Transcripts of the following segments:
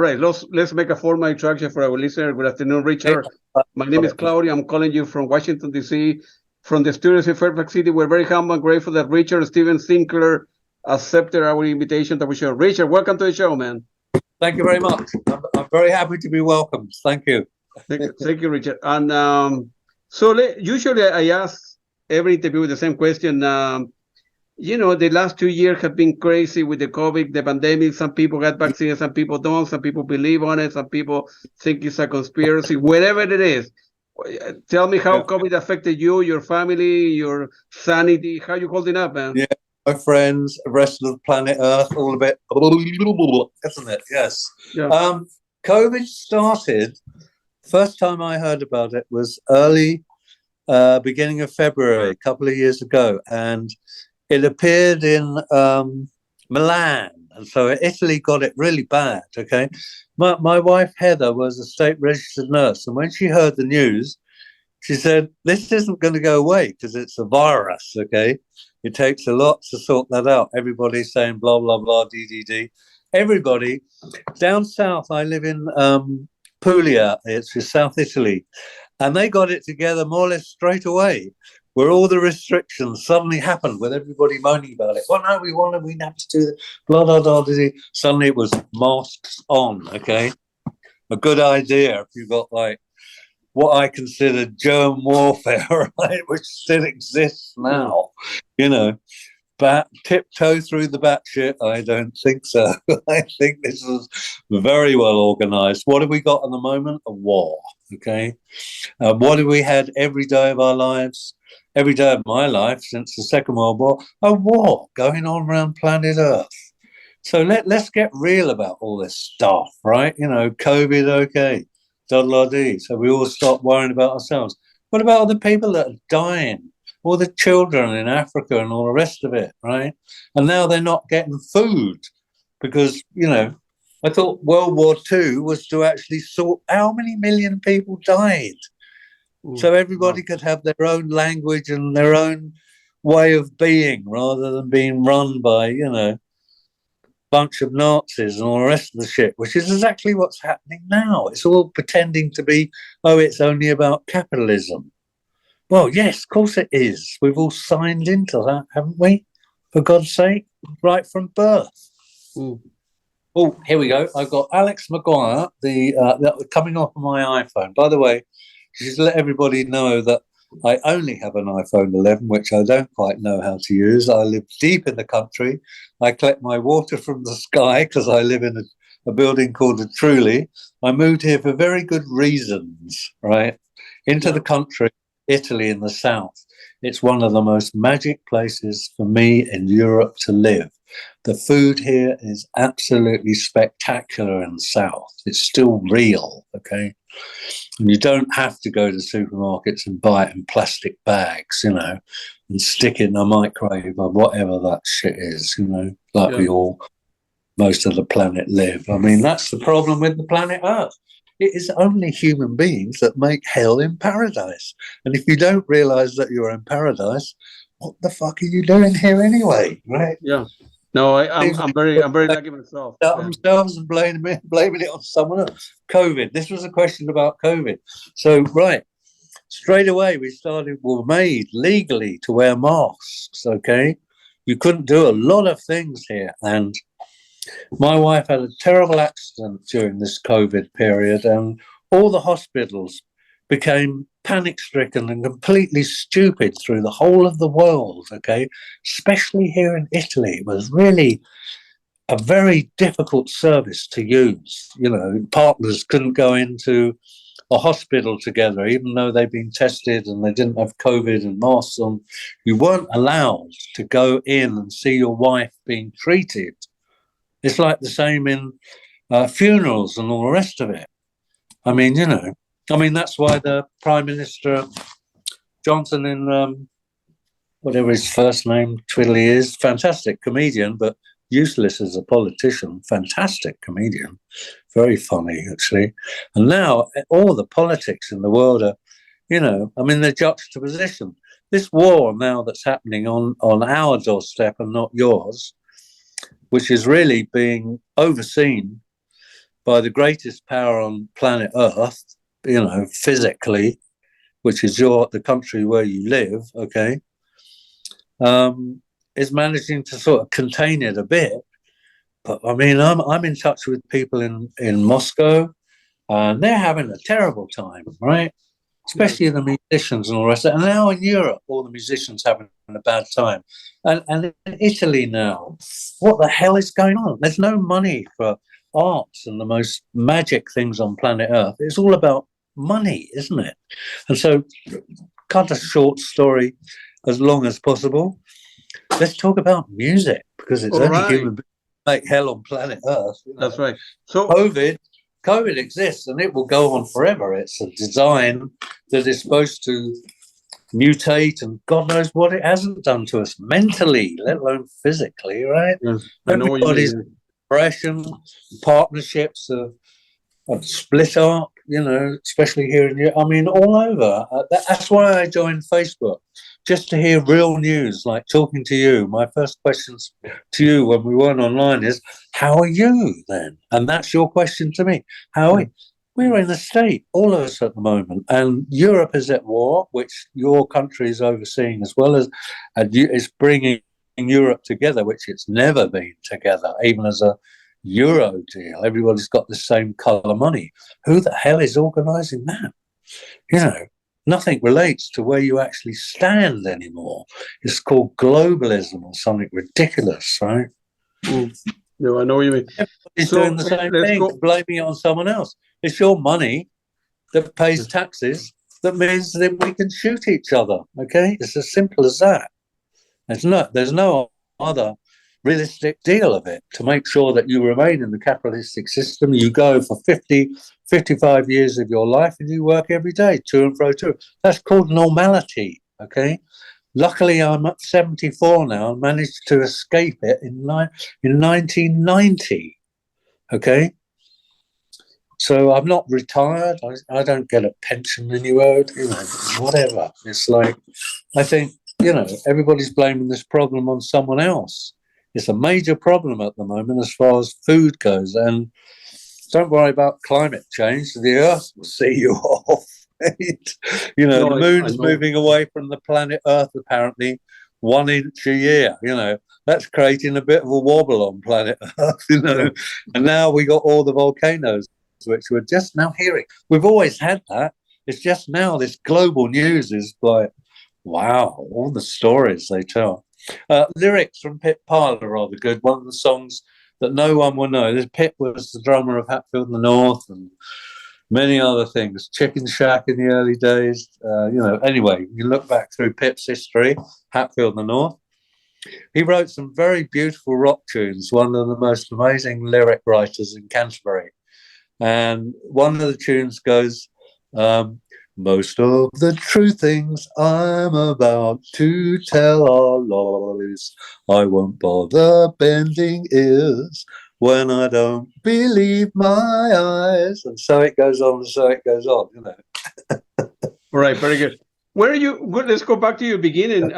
right, let's make a formal introduction for our listener. Good afternoon, Richard. My name is Claudio. I'm calling you from Washington, D.C., from the studios in Fairfax City. We're very humble and grateful that Richard Steven Sinclair accepted our invitation to the show. Richard, welcome to the show, man. Thank you very much. I'm very happy to be welcomed. Thank you. Thank you, Richard. And usually I ask every interview with the same question. The last 2 years have been crazy with the COVID, the pandemic. Some people got vaccinated, some people don't. Some people believe on it. Some people think it's a conspiracy. Whatever it is, tell me how COVID affected you, your family, your sanity. How you holding up, man? Yeah, my friends, the rest of the planet Earth, all of it, isn't it? Yes. Yeah. COVID started. First time I heard about it was early, beginning of February, a couple of years ago, and it appeared in Milan, and so Italy got it really bad, okay? My wife, Heather, was a state-registered nurse, and when she heard the news, she said, this isn't going to go away because it's a virus, okay? It takes a lot to sort that out. Everybody's saying blah, blah, blah, DDD. Everybody. Down south, I live in Puglia, it's in South Italy, and they got it together more or less straight away, where all the restrictions suddenly happened with everybody moaning about it. Well, no, we have to do that, blah, blah, blah. Suddenly it was masks on, okay? A good idea if you got like what I consider germ warfare, right, which still exists now, But tiptoe through the batshit, I don't think so. I think this was very well organized. What have we got at the moment? A war, okay? What have we had every day of our lives? Every day of my life since the Second World War, a war going on around planet Earth. So let's get real about all this stuff, right? COVID, okay, doddle-dee. So we all stop worrying about ourselves. What about all the people that are dying? All the children in Africa and all the rest of it, right? And now they're not getting food because, I thought World War II was to actually sort how many million people died. So everybody could have their own language and their own way of being rather than being run by, bunch of Nazis and all the rest of the shit, which is exactly what's happening now. It's all pretending to be, it's only about capitalism. Well, yes, of course it is. We've all signed into that, haven't we? For God's sake, right from birth. Oh, here we go. I've got Alex Maguire, coming off of my iPhone. By the way, just to let everybody know that I only have an iPhone 11, which I don't quite know how to use. I live deep in the country. I collect my water from the sky because I live in a building called a Truly. I moved here for very good reasons, right? Into the country, Italy in the south. It's one of the most magic places for me in Europe to live. The food here is absolutely spectacular in the south. It's still real, okay? And you don't have to go to supermarkets and buy it in plastic bags, and stick it in a microwave or whatever that shit is, we all, most of the planet live. I mean, that's the problem with the planet Earth. It is only human beings that make hell in paradise. And if you don't realize that you're in paradise, what the fuck are you doing here anyway, right? Yeah. No, I'm very lucky myself. Themselves and blaming it on someone else. COVID. This was a question about COVID. So, right, straight away we were made legally to wear masks, okay? You couldn't do a lot of things here. And my wife had a terrible accident during this COVID period, and all the hospitals became panic-stricken and completely stupid through the whole of the world, okay? Especially here in Italy. It was really a very difficult service to use. Partners couldn't go into a hospital together, even though they'd been tested and they didn't have COVID and masks on. You weren't allowed to go in and see your wife being treated. It's like the same in funerals and all the rest of it. I mean, that's why the Prime Minister Johnson in whatever his first name twiddly is, fantastic comedian, but useless as a politician, fantastic comedian, very funny actually. And now all the politics in the world are, the juxtaposition. This war now that's happening on our doorstep and not yours, which is really being overseen by the greatest power on planet Earth, you know, physically, which is the country where you live, okay, is managing to sort of contain it a bit. But I mean, I'm in touch with people in Moscow, and they're having a terrible time, right? Especially the musicians and all the rest of it. And now in Europe, all the musicians having a bad time. And in Italy now, what the hell is going on? There's no money for arts and the most magic things on planet Earth. It's all about money, isn't it? And so, cut a short story as long as possible. Let's talk about music, because it's only human beings make hell on planet Earth. You know? That's right. So COVID exists and it will go on forever. It's a design that is supposed to mutate, and God knows what it hasn't done to us mentally, let alone physically, right? Yes, everybody's depression, partnerships have split up, you know, especially here in Europe. I mean, all over. That's why I joined Facebook, just to hear real news, like talking to you. My first questions to you when we weren't online is, how are you then? And that's your question to me. How are you? We're in a state, all of us at the moment, and Europe is at war, which your country is overseeing as well, as is bringing Europe together, which it's never been together, even as a Euro deal. Everybody's got the same colour money. Who the hell is organising that? You know, nothing relates to where you actually stand anymore. It's called globalism or something ridiculous, right? No, I know what you mean. Everybody's doing the same thing, blaming it on someone else. It's your money that pays taxes that means that we can shoot each other, okay? It's as simple as that. There's no other realistic deal of it. To make sure that you remain in the capitalistic system, you go for 50, 55 years of your life and you work every day, to and fro, to. That's called normality, okay? Luckily, I'm at 74 now and managed to escape it in 1990, okay? So I'm not retired. I don't get a pension anywhere, you know, whatever. It's like, I think, you know, everybody's blaming this problem on someone else. It's a major problem at the moment as far as food goes. And don't worry about climate change. The Earth will see you off. Right? You know, the moon's moving away from the planet Earth, apparently, 1 inch a year. You know, that's creating a bit of a wobble on planet Earth, you know. And now we got all the volcanoes, which we're just now hearing. We've always had that. It's just now this global news is like, wow, all the stories they tell. Lyrics from Pip Pye are rather good. One of the songs that no one will know. Pip was the drummer of Hatfield in the North and many other things. Chicken Shack in the early days. You know, anyway, you look back through Pip's history, Hatfield in the North. He wrote some very beautiful rock tunes, one of the most amazing lyric writers in Canterbury. And one of the tunes goes, most of the true things I'm about to tell are lies. I won't bother bending ears when I don't believe my eyes. And so it goes on, you know. All right, very good. Where are you? Let's go back to your beginning,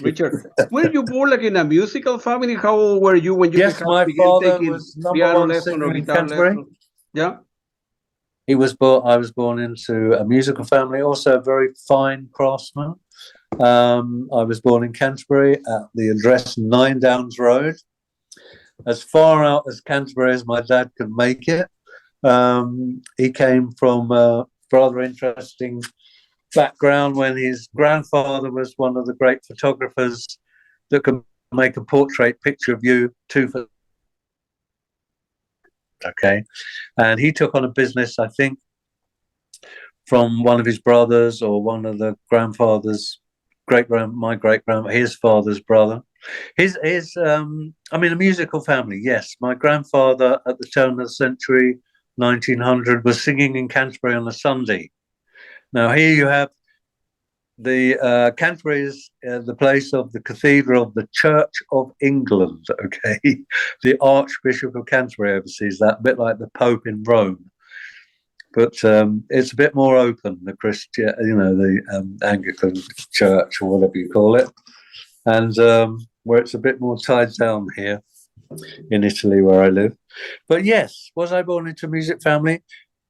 Richard. Were you born like in a musical family? How old were you when you began taking piano lesson or guitar lesson? Yeah. I was born into a musical family, also a very fine craftsman. I was born in Canterbury at the address 9 Downs Road, as far out as Canterbury as my dad could make it. He came from a rather interesting background when his grandfather was one of the great photographers that could make a portrait picture of you 2 for. Okay, and he took on a business, I think, from one of his brothers or one of the grandfather's my great grandma, his father's brother. I mean, a musical family. Yes, my grandfather at the turn of the century, 1900, was singing in Canterbury on a Sunday. Now here you have the Canterbury is the place of the Cathedral of the Church of England, okay? The Archbishop of Canterbury oversees that, a bit like the Pope in Rome. But it's a bit more open, the Christian, you know, the Anglican Church or whatever you call it. And where it's a bit more tied down here. in Italy where I live. But yes, was I born into a music family?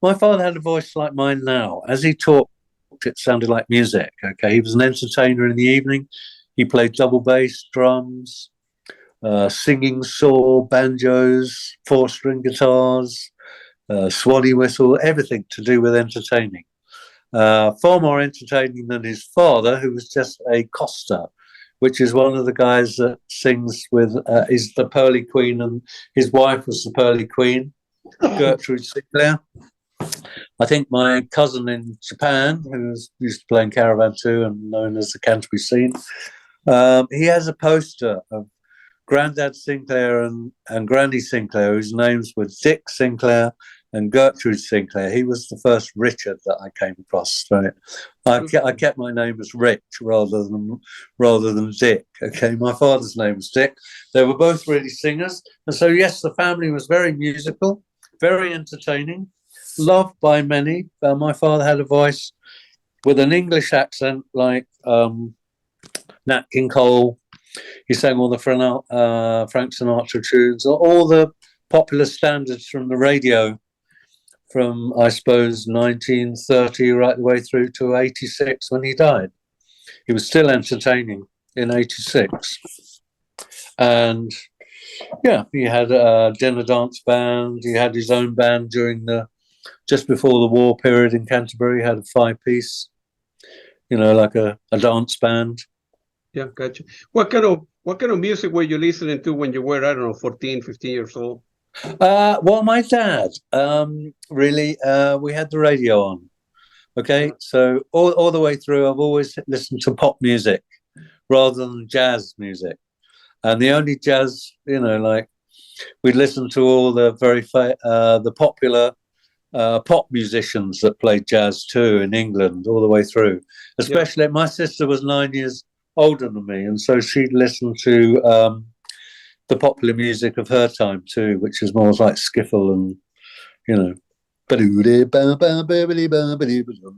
My father had a voice like mine now. As he talked, it sounded like music. Okay, he was an entertainer in the evening. He played double bass, drums, singing saw, banjos, four-string guitars, swanee whistle, everything to do with entertaining. Far more entertaining than his father, who was just a coster, which is one of the guys that sings with, is the Pearly Queen, and his wife was the Pearly Queen, Gertrude Sinclair. I think my cousin in Japan, who used to play in Caravan too and known as the Canterbury scene, he has a poster of Grandad Sinclair and Granny Sinclair, whose names were Dick Sinclair and Gertrude Sinclair. He was the first Richard that I came across. Right? I kept my name as Rich rather than Dick. Okay, my father's name was Dick. They were both really singers, and so yes, the family was very musical, very entertaining, loved by many. My father had a voice with an English accent like Nat King Cole. He sang all the Frank Sinatra tunes, all the popular standards from the radio, from, I suppose, 1930 right the way through to 86 when he died. He was still entertaining in 86. And yeah, he had a dinner dance band. He had his own band during just before the war period in Canterbury. He had a 5-piece, like a dance band. Yeah, gotcha. What kind of music were you listening to when you were, I don't know, 14, 15 years old? Well, my dad, really, we had the radio on. Okay, so all the way through, I've always listened to pop music rather than jazz music. And the only jazz, like we'd listen to all the the popular pop musicians that played jazz too in England all the way through. Especially, my sister was 9 years older than me, and so she'd listen to the popular music of her time too, which is more like skiffle and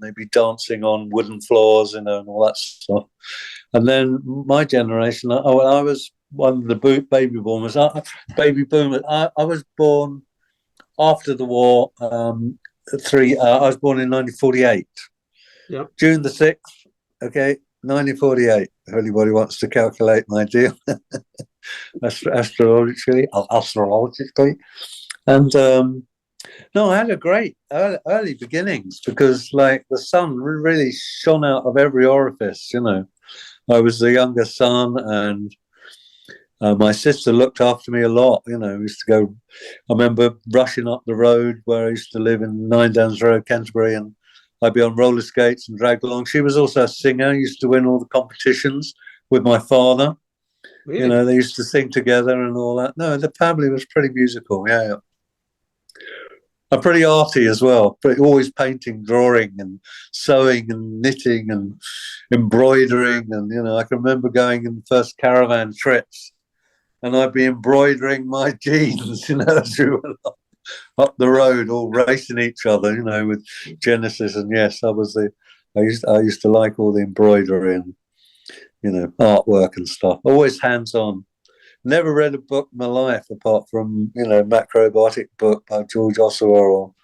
they'd be dancing on wooden floors, and all that stuff. And then my generation, I was one of the baby boomers. I was born after the war. I was born in 1948. Yeah, June the 6th. Okay, 1948. If anybody wants to calculate my deal, astrologically, and no, I had a great early beginnings because, like, the sun really shone out of every orifice. I was the younger son, and my sister looked after me a lot. We used to go. I remember rushing up the road where I used to live in 9 Downs Road, Canterbury, and I'd be on roller skates and dragged along. She was also a singer, used to win all the competitions with my father. Really? They used to sing together and all that. No, the family was pretty musical, yeah. I'm pretty arty as well, but always painting, drawing and sewing and knitting and embroidering. And, I can remember going in the first caravan trips and I'd be embroidering my jeans, as we were up the road, all racing each other, with Genesis. And yes, I used to like all the embroidery and, artwork and stuff. Always hands-on. Never read a book in my life apart from, Macrobiotic book by George Ossawa or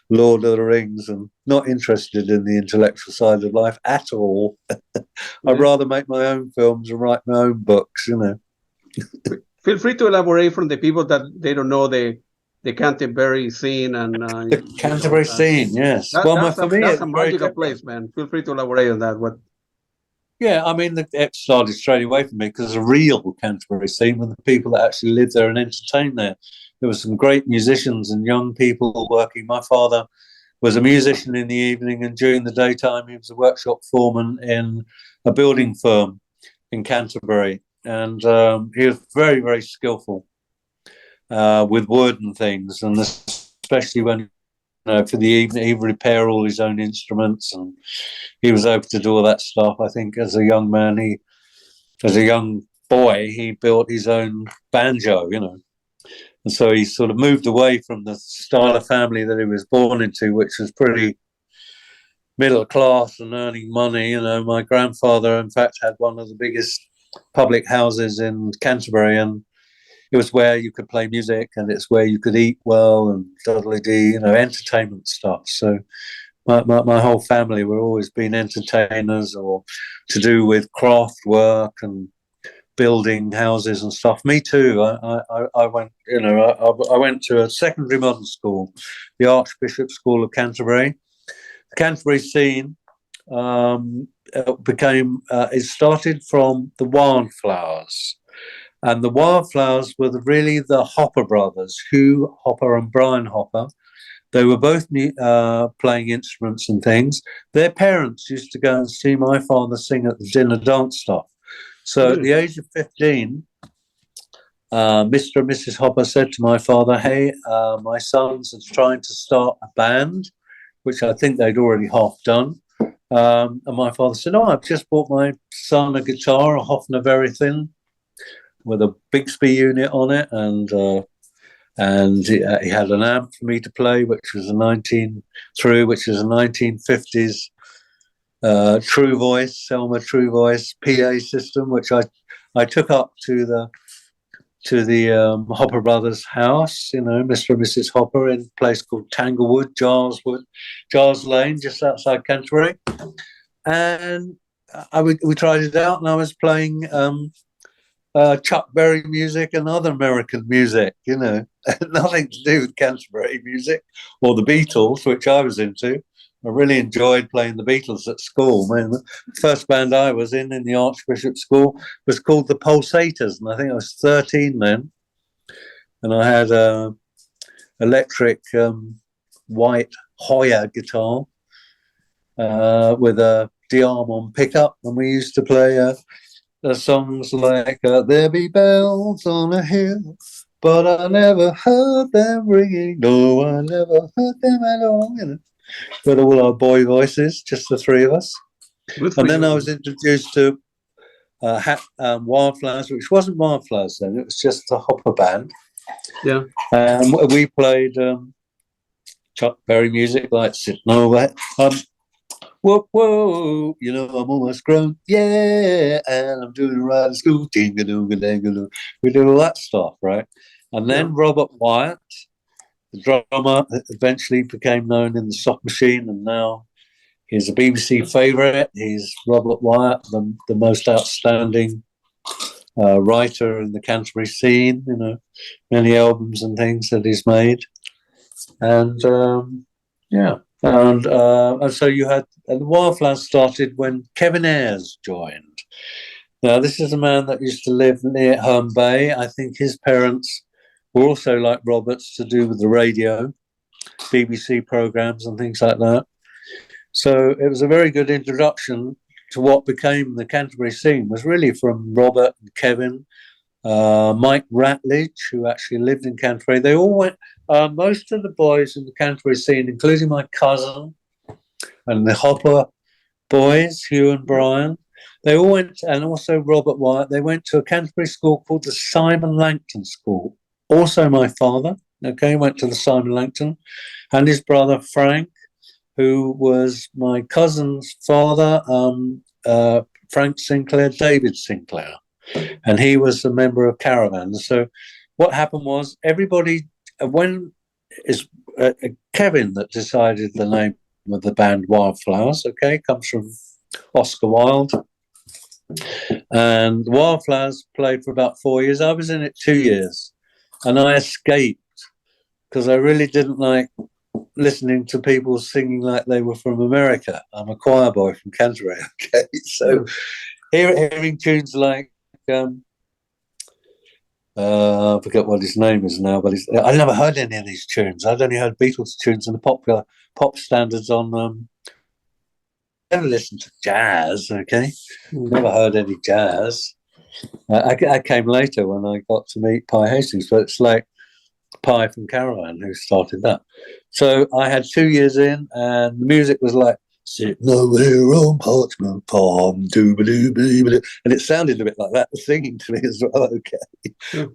Lord of the Rings, and not interested in the intellectual side of life at all. I'd rather make my own films and write my own books, Feel free to elaborate from the people that they don't know the Canterbury scene and the Canterbury scene, yes. That's a magical place, man. Feel free to elaborate on that. Yeah, I mean, it started straight away for me because the real Canterbury scene were the people that actually lived there and entertained there. There were some great musicians and young people working. My father was a musician in the evening, and during the daytime, he was a workshop foreman in a building firm in Canterbury. And he was very, very skillful with wood and things, and especially when for the evening, he'd repair all his own instruments, and he was able to do all that stuff. I think as a young man, as a young boy, he built his own banjo, and so he sort of moved away from the style of family that he was born into, which was pretty middle class and earning money. My grandfather, in fact, had one of the biggest public houses in Canterbury, and it was where you could play music, and it's where you could eat well and entertainment stuff. So my whole family were always been entertainers or to do with craft work and building houses and stuff. Me too. I went, I went to a secondary modern school, the Archbishop School of Canterbury. The Canterbury scene it started from the Wilde Flowers. And the Wilde Flowers were really the Hopper brothers, Hugh Hopper and Brian Hopper. They were both playing instruments and things. Their parents used to go and see my father sing at the dinner dance stuff. So at the age of 15, Mr. and Mrs. Hopper said to my father, hey, my son's trying to start a band, which I think they'd already half done. And my father said, I've just bought my son a guitar, a Hofner very thin, with a Bigsby unit on it, and he had an amp for me to play, which was a 1950s True Voice, Selma True Voice PA system, which I took up to the Hopper Brothers house, Mr. and Mrs. Hopper, in a place called Tanglewood, Giles Lane, just outside Canterbury. And we tried it out, and I was playing Chuck Berry music and other American music, nothing to do with Canterbury music or the Beatles, which I was into. I really enjoyed playing the Beatles at school. The first band I was in the Archbishop School was called the Pulsators, and I think I was 13 then. And I had a electric white Hoyer guitar with a Diamond pickup, and we used to play songs like "There Be Bells on a Hill, but I never heard them ringing. No, I never heard them at all." With all our boy voices, just the three of us. And then I was introduced to Wilde Flowers, which wasn't Wilde Flowers then, it was just a Hopper band. Yeah. We played Chuck Berry music like Sitting Over. Whoa, whoa, I'm almost grown, yeah, and I'm doing right at school. We did all that stuff, right? And then Robert Wyatt, the drummer, eventually became known in the Soft Machine, and now he's a BBC favourite. He's Robert Wyatt, the most outstanding writer in the Canterbury scene. Many albums and things that he's made, and and so you had the Wilde Flowers started when Kevin Ayres joined. Now this is a man that used to live near Herne Bay. I think his parents were also like Robert's, to do with the radio, BBC programmes and things like that. So it was a very good introduction to what became the Canterbury scene, was really from Robert and Kevin, Mike Ratledge, who actually lived in Canterbury. They all went, most of the boys in the Canterbury scene, including my cousin and the Hopper boys, Hugh and Brian, they all went, and also Robert Wyatt, they went to a Canterbury school called the Simon Langton School. Also my father, went to the Simon Langton, and his brother Frank, who was my cousin's father, Frank Sinclair, David Sinclair, and he was a member of Caravan. So what happened was everybody, when it's Kevin that decided the name of the band Wilde Flowers, comes from Oscar Wilde. And Wilde Flowers played for about 4 years. I was in it 2 years. And I escaped because I really didn't like listening to people singing like they were from America. I'm a choir boy from Canterbury, so hearing tunes like I forget what his name is now, but I never heard any of these tunes. I'd only heard Beatles tunes and the popular pop standards on. Never listened to jazz. Never heard any jazz. I came later when I got to meet Pye Hastings, but it's like Pye from Caravan who started that. So I had 2 years in, and the music was like sitting over here on Parchment Farm, doo-ba-doo-ba-doo-ba-doo, and it sounded a bit like that, singing to me as well.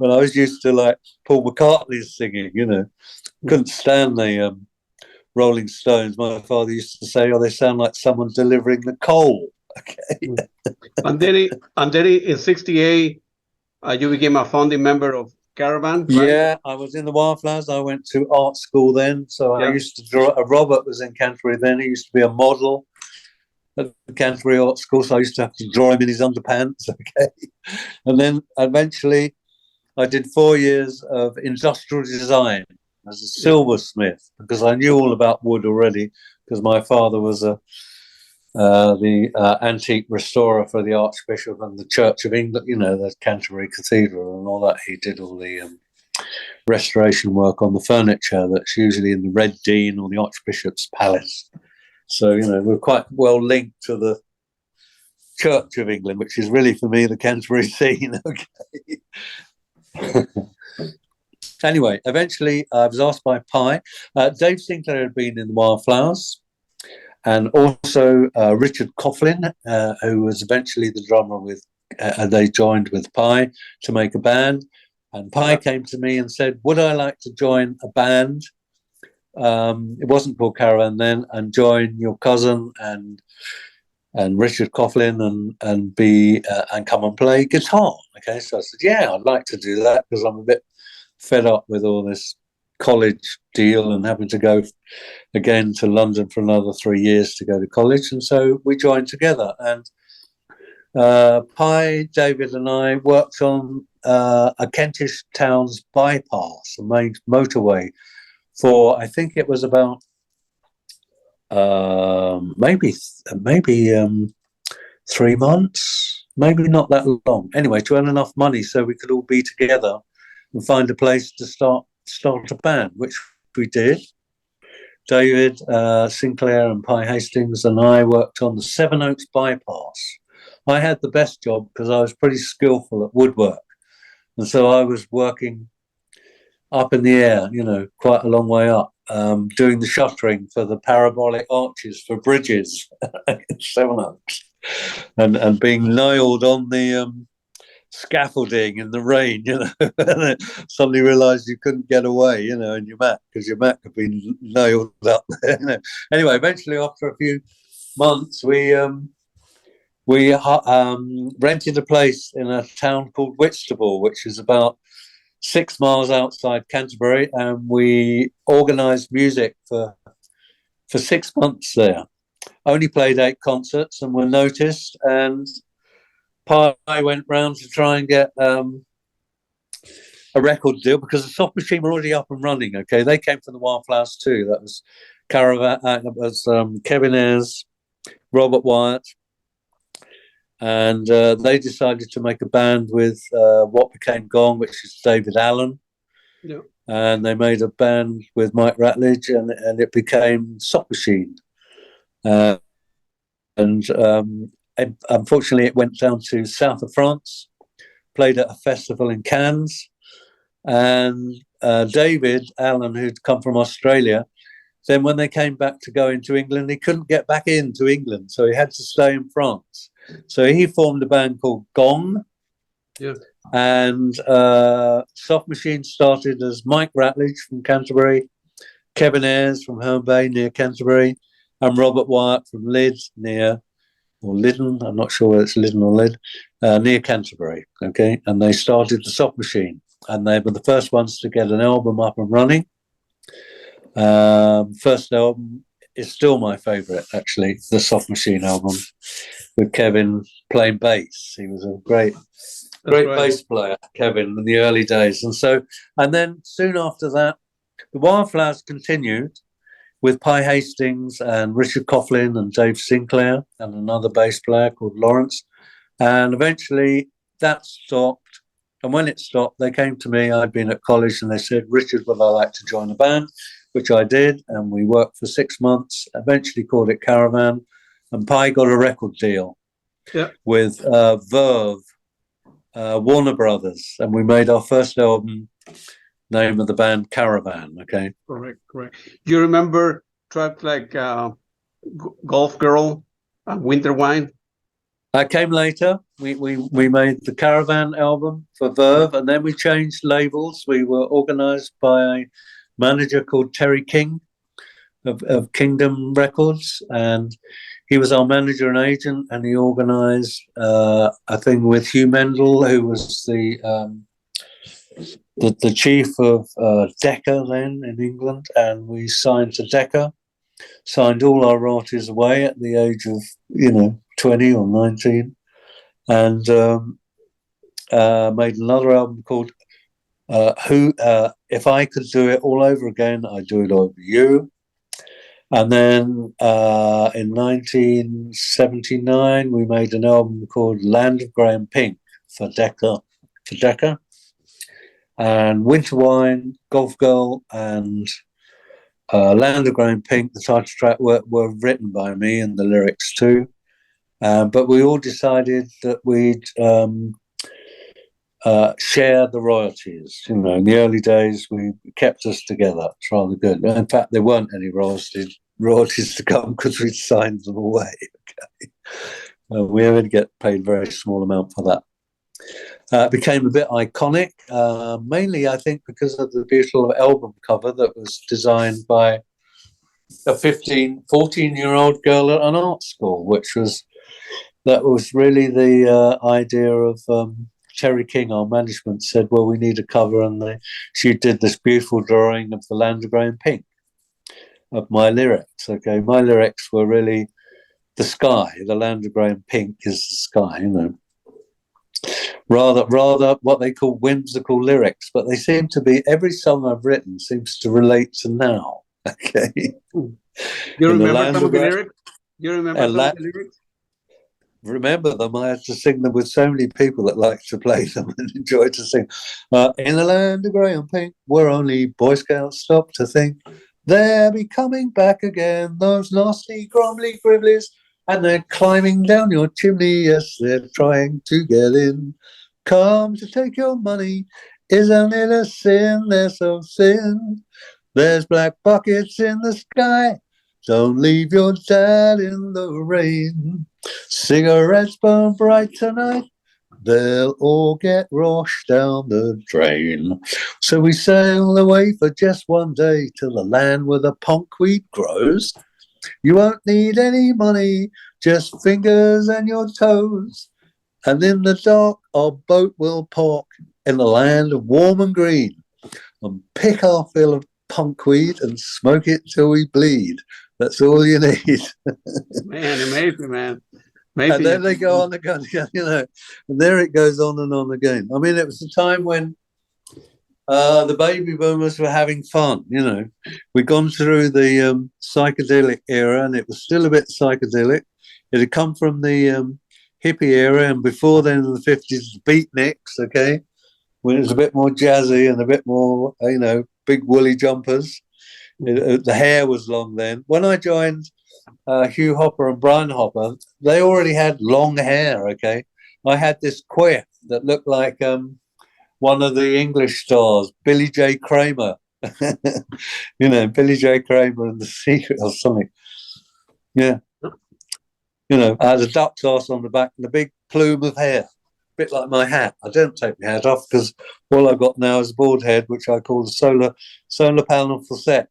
But I was used to like Paul McCartney's singing, couldn't stand the Rolling Stones. My father used to say, they sound like someone delivering the coal. And then in 68, you became a founding member of Caravan, right? Yeah, I was in the Wilde Flowers. I went to art school then, so I used to draw. Robert was in Canterbury then. He used to be a model at the Canterbury Art School, so I used to have to draw him in his underpants. Okay, and then eventually, I did 4 years of industrial design as a silversmith because I knew all about wood already because my father was the antique restorer for the Archbishop and the Church of England, you know, the Canterbury Cathedral and all that. He did all the restoration work on the furniture that's usually in the Red Dean or the Archbishop's Palace. So, you know, we're quite well linked to the Church of England, which is really, for me, the Canterbury scene. Okay. Anyway, eventually I was asked by Pye. Dave Sinclair had been in the Wilde Flowers, and also Richard Coughlan, who was eventually the drummer with, they joined with Pye to make a band. And Pye came to me and said, would I like to join a band? It wasn't called Caravan then, and join your cousin and Richard Coughlan and come and play guitar. Okay, so I said, yeah, I'd like to do that because I'm a bit fed up with all this college deal and having to go again to London for another 3 years to go to college. And so we joined together, and Pye, David and I worked on a Kentish town's bypass, a main motorway, for I think it was about maybe 3 months, maybe not that long. Anyway, to earn enough money so we could all be together and find a place to start a band, which we did. David Sinclair and Pye Hastings and I worked on the Seven Oaks bypass. I had the best job because I was pretty skillful at woodwork, and so I was working up in the air, you know, quite a long way up, doing the shuttering for the parabolic arches for bridges in Seven Oaks, and being nailed on the scaffolding in the rain, you know. And suddenly realised you couldn't get away, you know, in your Mac, because your Mac had been nailed up there. You know. Anyway, eventually, after a few months, we rented a place in a town called Whitstable, which is about 6 miles outside Canterbury, and we organised music for 6 months there. Only played 8 concerts and were noticed, and Pye went round to try and get a record deal because the Soft Machine were already up and running. Okay, they came from the Wilde Flowers too. That was Caravan. That was Kevin Ayres, Robert Wyatt, and they decided to make a band with what became Gong, which is David Allen. Yeah. And they made a band with Mike Ratledge, and it became Soft Machine. Unfortunately, it went down to south of France, played at a festival in Cannes, and David Allen, who'd come from Australia, then when they came back to go into England, he couldn't get back into England, so he had to stay in France. So he formed a band called Gong, and Soft Machine started as Mike Ratledge from Canterbury, Kevin Ayres from Herne Bay near Canterbury, and Robert Wyatt from Liddon, I'm not sure whether it's Liddon or Lyd, near Canterbury, okay? And they started the Soft Machine, and they were the first ones to get an album up and running. First album is still my favourite, actually, the Soft Machine album, with Kevin playing bass. He was a great bass player, Kevin, in the early days. And then soon after that, the Wilde Flowers continued with Pye Hastings and Richard Coughlan and Dave Sinclair and another bass player called Lawrence. And eventually that stopped. And when it stopped, they came to me. I'd been at college, and they said, Richard, would I like to join a band? Which I did. And we worked for 6 months, eventually called it Caravan. And Pye got a record deal with Verve, Warner Brothers. And we made our first album, name of the band Caravan. Okay, correct. You remember tracks like Golf Girl, Winter Wine? That came later. We made the Caravan album for Verve, and then we changed labels. We were organised by a manager called Terry King of Kingdom Records, and he was our manager and agent, and he organised a thing with Hugh Mendel, who was the the chief of Decca then in England, and we signed to Decca, signed all our royalties away at the age of 20 or 19, and made another album called If I Could Do It All Over Again, I'd Do It Over You. And then in 1979, we made an album called Land of Grey and Pink for Decca. And Winter Wine, Golf Girl, and Land of Grey and Pink, the title track, were written by me, and the lyrics too. But we all decided that we'd share the royalties. In the early days, we kept us together. It's rather good. In fact, there weren't any royalties to come because we'd signed them away. Okay. We only get paid a very small amount for that. It became a bit iconic, mainly, I think, because of the beautiful album cover that was designed by a 14-year-old girl at an art school, that was really the idea of Terry King, our management, said, well, we need a cover, and she did this beautiful drawing of the Land of Grey and Pink, of my lyrics. Okay, my lyrics were really the sky. The Land of Grey and Pink is the sky, rather what they call whimsical lyrics, but they seem to be, every song I've written seems to relate to now. Okay. You remember some of the lyrics? Remember them. I had to sing them with so many people that like to play them and enjoy to sing. In the land of grey and pink, where only Boy Scouts stop to think, they'll be coming back again, those nasty grumbly gribblies, and they're climbing down your chimney. Yes, they're trying to get in. Come to take your money, isn't it a sin? They're so sin. There's black buckets in the sky. Don't leave your dad in the rain. Cigarettes burn bright tonight. They'll all get washed down the drain. So we sail away for just one day to the land where the punkweed grows. You won't need any money, just fingers and your toes. And in the dark, our boat will park in the land of warm and green, and pick our fill of punkweed and smoke it till we bleed. That's all you need. Man, amazing, man. Amazing. And then they go on again, and there it goes on and on again. I mean, it was a time when the baby boomers were having fun. We'd gone through the psychedelic era, and it was still a bit psychedelic. It had come from the hippie era, and before then in the 50s, beatniks, okay, when it was a bit more jazzy and a bit more, big woolly jumpers. The hair was long then. When I joined Hugh Hopper and Brian Hopper, they already had long hair, okay? I had this quiff that looked like one of the English stars, Billy J. Kramer. Billy J. Kramer and The Secret or something. Yeah. I had a duck's arse on the back and a big plume of hair, a bit like my hat. I don't take my hat off because all I've got now is a bald head, which I call the solar panel for sex,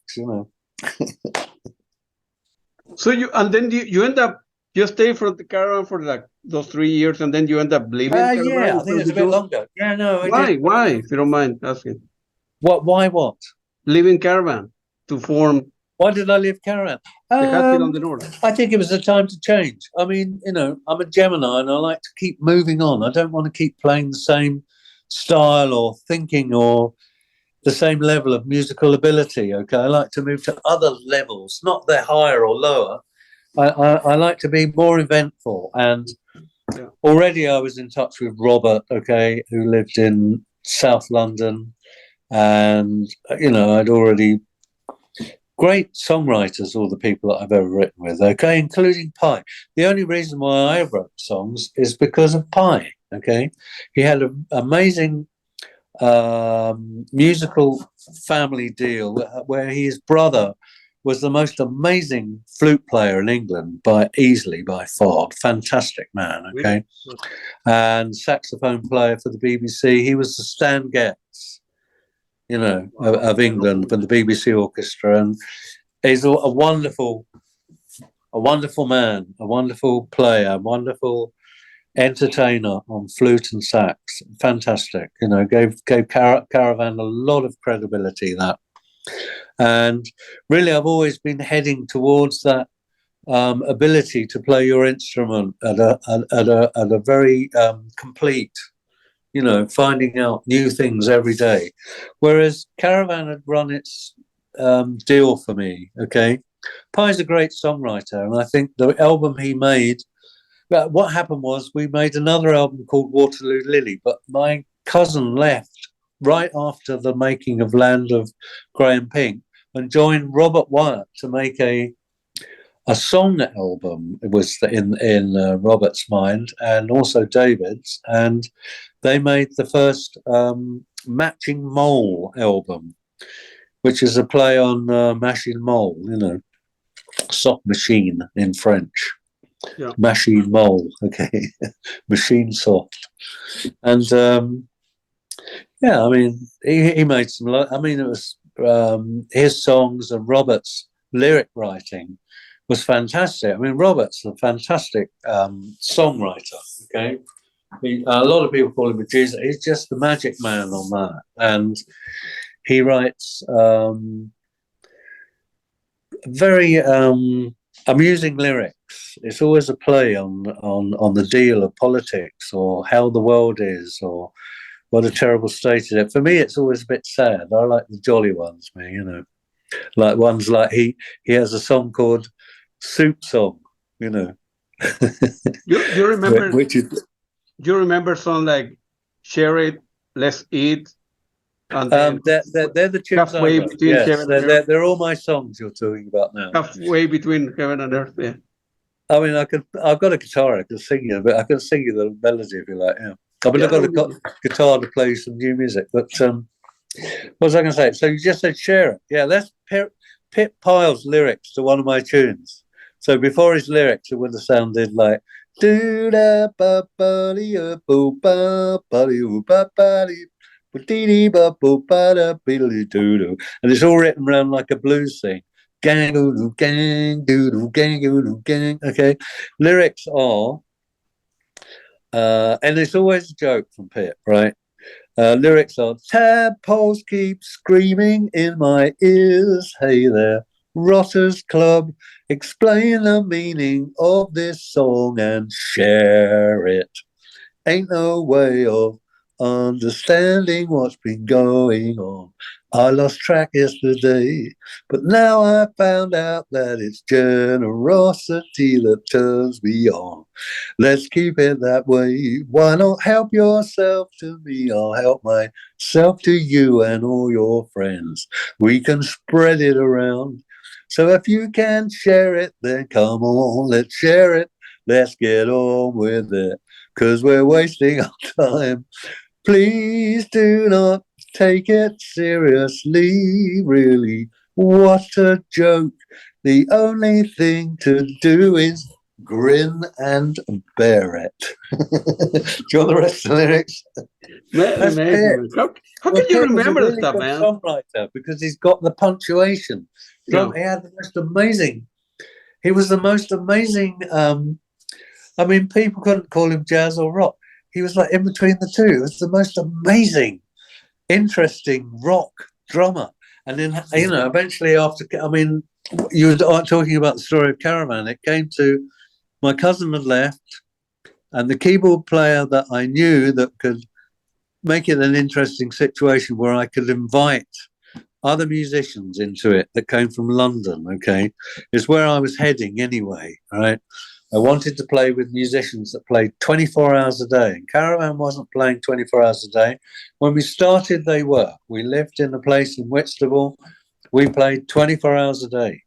So you end up, you stay for the Caravan for like those 3 years, and then you end up leaving Caravan? Yeah, I think it's a bit longer. Yeah, no. Why, if you don't mind asking? Why what? Leaving Caravan to form... Why did I leave Caravan? The Hatfield on the North. I think it was a time to change. I mean, I'm a Gemini and I like to keep moving on. I don't want to keep playing the same style or thinking or the same level of musical ability, okay? I like to move to other levels, not they're higher or lower. I like to be more eventful. And already I was in touch with Robert, okay, who lived in South London. And, I'd already... Great songwriters, all the people that I've ever written with, okay, including Pye. The only reason why I wrote songs is because of Pye, okay? He had an amazing musical family deal where his brother was the most amazing flute player in England by far. Fantastic man, okay? And saxophone player for the BBC. He was the Stan Getz, of England for the BBC Orchestra, and he's a wonderful man, a wonderful player, wonderful entertainer on flute and sax. Fantastic, you know, gave Caravan a lot of credibility, that. And really, I've always been heading towards that ability to play your instrument at a very complete, you know, finding out new things every day. Whereas Caravan had run its deal for me, okay? Pye's a great songwriter, and I think the album he made, what happened was we made another album called Waterloo Lily, but my cousin left right after the making of Land of Grey and Pink and joined Robert Wyatt to make a song album. It was in Robert's mind, and also David's, and they made the first Matching Mole album, which is a play on Machine Mole, you know, soft machine in French. Yeah. Machine Mole, okay. Machine soft. And yeah, I mean, he made some, I mean, it was his songs and Robert's lyric writing was fantastic. I mean, Robert's a fantastic songwriter, okay? A lot of people call him a genius. He's just the magic man on that. And he writes very amusing lyrics. It's always a play on the deal of politics, or how the world is, or what a terrible state it is. For me, it's always a bit sad. I like the jolly ones, me, you know. Like ones like he has a song called Soup Song, you know. You remember? Which is, do you remember song like Share It, Let's Eat? And then they're the tunes. Halfway between heaven and earth. They're all my songs you're talking about now. Halfway between heaven and earth. Yeah. I mean, I've got a guitar. I can sing you, but I can sing you the melody if you like. Yeah. I mean, I've got a guitar to play some new music. But what was I going to say? So you just said Share It. Yeah, that's Pip Pyle's lyrics to one of my tunes. So before his lyrics, it would have sounded like do da ba ba di bo ba ba di ba ba di. And it's all written around like a blues thing. Gang, gang, doodle, gang, gang. Okay. Lyrics are, and it's always a joke from Pip, right? Lyrics are, tadpoles keep screaming in my ears. Hey there, Rotters Club, explain the meaning of this song and share it. Ain't no way of understanding what's been going on. I lost track yesterday, but now I found out that it's generosity that turns me on. Let's keep it that way. Why not help yourself to me? I'll help myself to you and all your friends. We can spread it around. So if you can share it, then come on, let's share it. Let's get on with it, 'cause we're wasting our time. Please do not take it seriously, really. What a joke. The only thing to do is grin and bear it. Do you want the rest of the lyrics? How can you remember really stuff, man? Songwriter, because he's got the punctuation. Yeah. He had the most amazing. He was the most amazing. I mean, people couldn't call him jazz or rock. He was like in between the two. It was the most amazing, interesting rock drummer. And then, you know, eventually after, I mean, you were talking about the story of Caravan. It came to, my cousin had left, and the keyboard player that I knew that could make it an interesting situation where I could invite other musicians into it that came from London, okay, is where I was heading anyway, right? I wanted to play with musicians that played 24 hours a day. And Caravan wasn't playing 24 hours a day. When we started, they were. We lived in a place in Whitstable. We played 24 hours a day,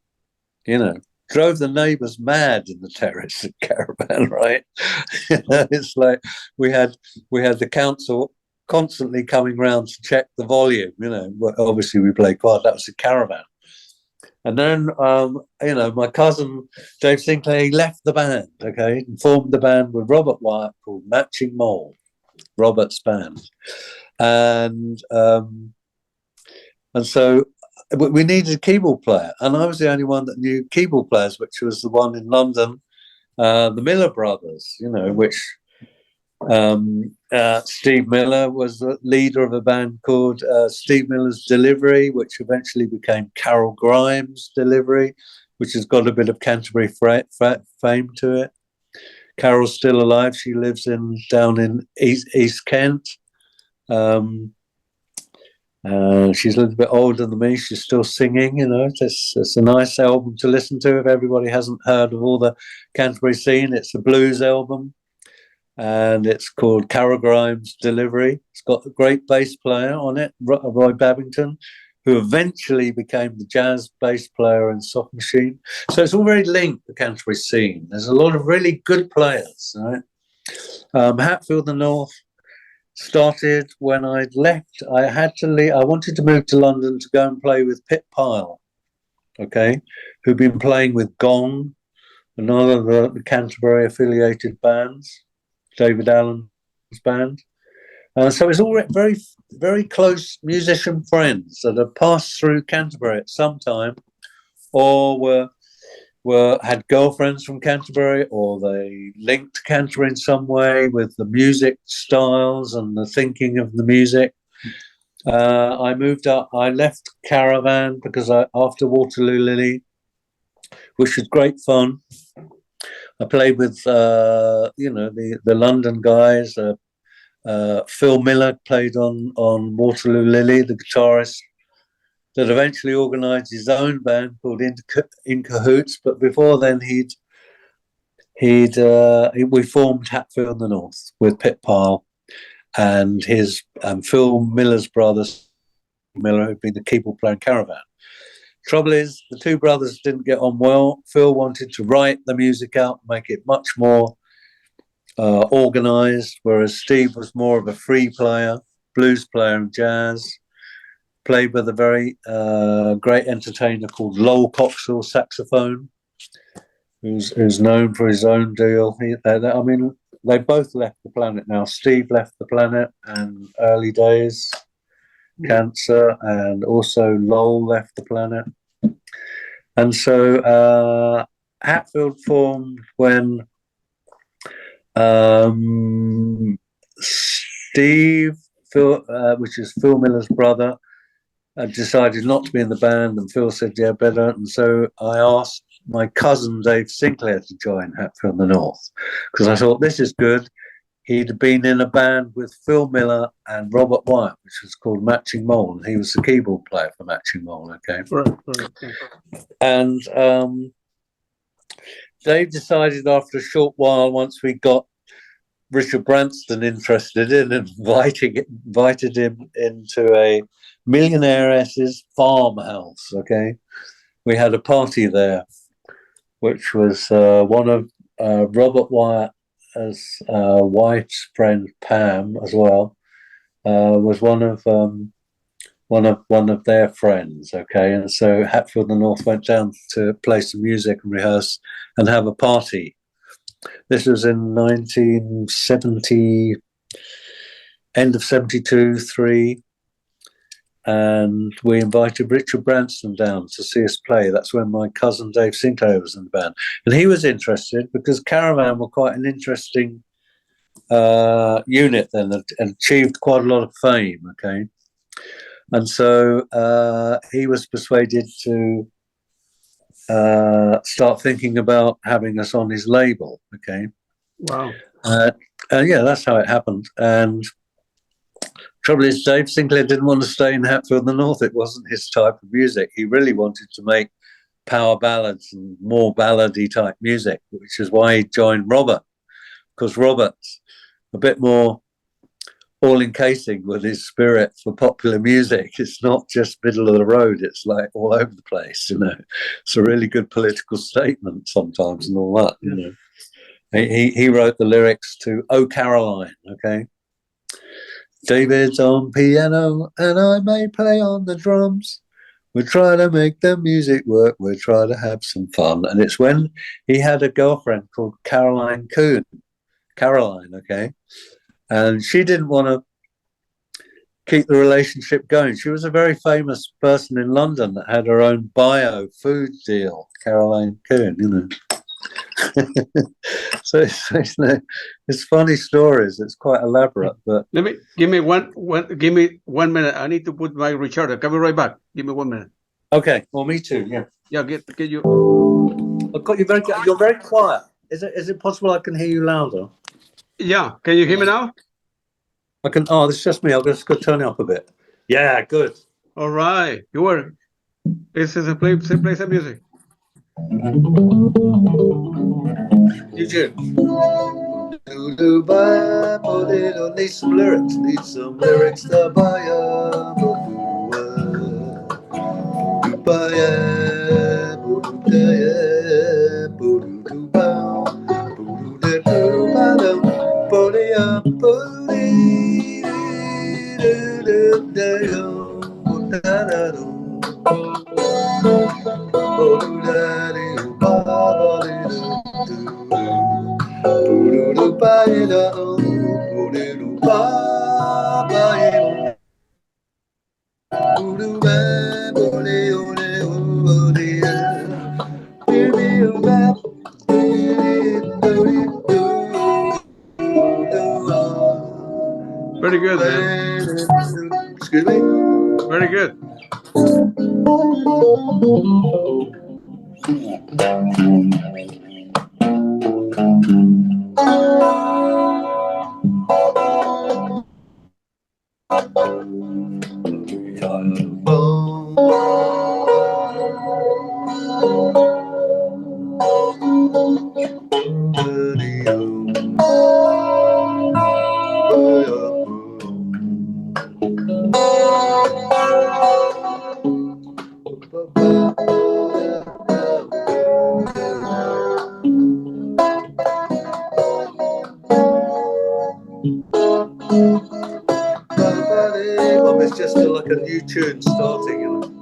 you know. Drove the neighbours mad in the terrace at Caravan, right? It's like we had the council constantly coming round to check the volume, you know. Obviously, we played quiet. That was a Caravan. And then, you know, my cousin, Dave Sinclair, he left the band, okay, and formed the band with Robert Wyatt called Matching Mole, Robert's band. And so we needed a keyboard player. And I was the only one that knew keyboard players, which was the one in London, the Miller Brothers, you know, which Steve Miller was the leader of a band called Steve Miller's Delivery, which eventually became Carol Grimes' Delivery, which has got a bit of Canterbury fame to it. Carol's still alive. She lives down in East Kent. She's a little bit older than me. She's still singing, you know. It's a nice album to listen to if everybody hasn't heard of all the Canterbury scene. It's a blues album, and it's called Carol Grimes' Delivery. It's got a great bass player on it, Roy Babington, who eventually became the jazz bass player in Soft Machine. So it's all very linked, the Canterbury scene. There's a lot of really good players, right? Hatfield the North started when I'd left. I had to leave. I wanted to move to London to go and play with Pit Pyle, okay, who'd been playing with Gong, another of the Canterbury affiliated bands, David Allen's band. So it's all very, very close musician friends that have passed through Canterbury at some time, or had girlfriends from Canterbury, or they linked to Canterbury in some way with the music styles and the thinking of the music. I moved up. I left Caravan because after Waterloo Lily, which was great fun. I played with the London guys. Phil Miller played on Waterloo Lily, the guitarist that eventually organised his own band called In Cahoots. But before then, we formed Hatfield the North with Pit Pyle and his Phil Miller's brother Miller, who'd been the keyboard player in Caravan. Trouble is, the two brothers didn't get on well. Phil wanted to write the music out, make it much more organised, whereas Steve was more of a free player, blues player and jazz. Played with a very great entertainer called Lowell Coxhill saxophone, who's known for his own deal. They both left the planet now. Steve left the planet in early days, cancer, and also Lowell left the planet. And so Hatfield formed when Steve, which is Phil Miller's brother, decided not to be in the band, and Phil said, yeah, better. And so I asked my cousin Dave Sinclair to join Hatfield the North, because I thought, this is good. He'd been in a band with Phil Miller and Robert Wyatt, which was called Matching Mole, and he was the keyboard player for Matching Mole, okay? Right. And Dave decided after a short while, once we got Richard Branston interested in, invited him into a millionaire's farmhouse, okay? We had a party there, which was one of Robert Wyatt's wife's friend Pam as well, was one of their friends, okay? And so Hatfield the North went down to play some music and rehearse and have a party. This was in 1970, end of 72, 3. And we invited Richard Branston down to see us play. That's when my cousin Dave Sinclair was in the band. And he was interested because Caravan were quite an interesting unit then, and achieved quite a lot of fame, okay? And so he was persuaded to start thinking about having us on his label, okay? Wow. Yeah, that's how it happened. And trouble is, Dave Sinclair didn't want to stay in Hatfield the North. It wasn't his type of music. He really wanted to make power ballads and more ballady type music, which is why he joined Robert, because Robert's a bit more all-encasing with his spirit for popular music. It's not just middle of the road. It's like all over the place, you know. It's a really good political statement sometimes and all that, you know. He wrote the lyrics to Oh Caroline, okay? David's on piano and I may play on the drums. We're trying to make the music work. We're trying to have some fun. And it's when he had a girlfriend called Caroline, okay? And she didn't want to keep the relationship going. She was a very famous person in London that had her own bio food deal, Caroline Coon, you know. So it's funny stories. It's quite elaborate, but give me one minute. I need to put my recorder. I'll be right back. Give me 1 minute. okay. Well, me too. Yeah. Yeah, get you. I've got you very. You're very quiet. Is it possible I can hear you louder? Yeah. Can you hear me now? I can. Oh, it's just me. I'll just go turn it up a bit. Yeah, good. All right. You were. This is play some music. You do. Need some lyrics. To buy Very good, man. Excuse me? Very good. It's just like a new tune starting, you know.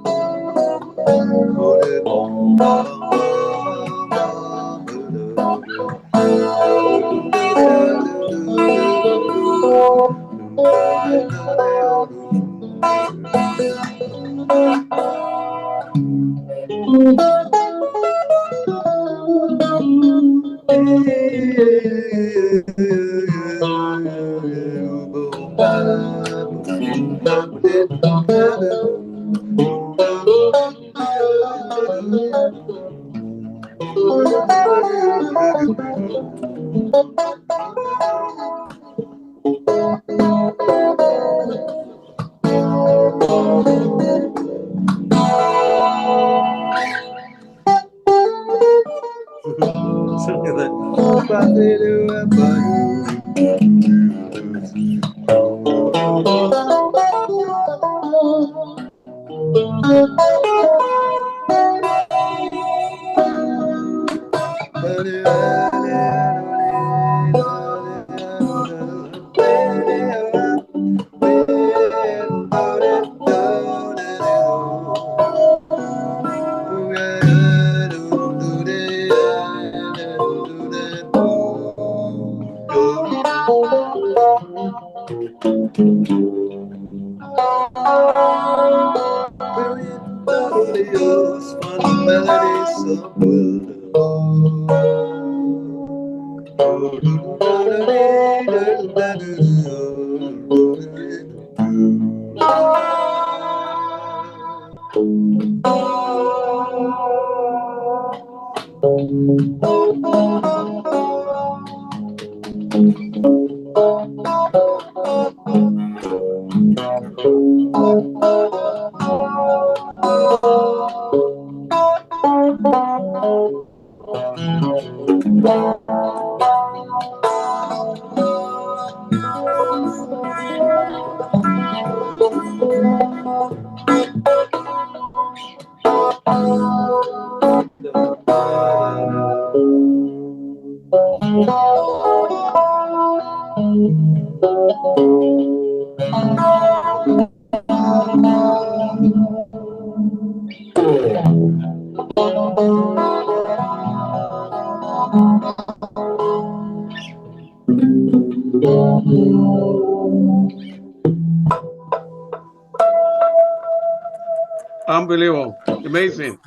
Unbelievable. Amazing.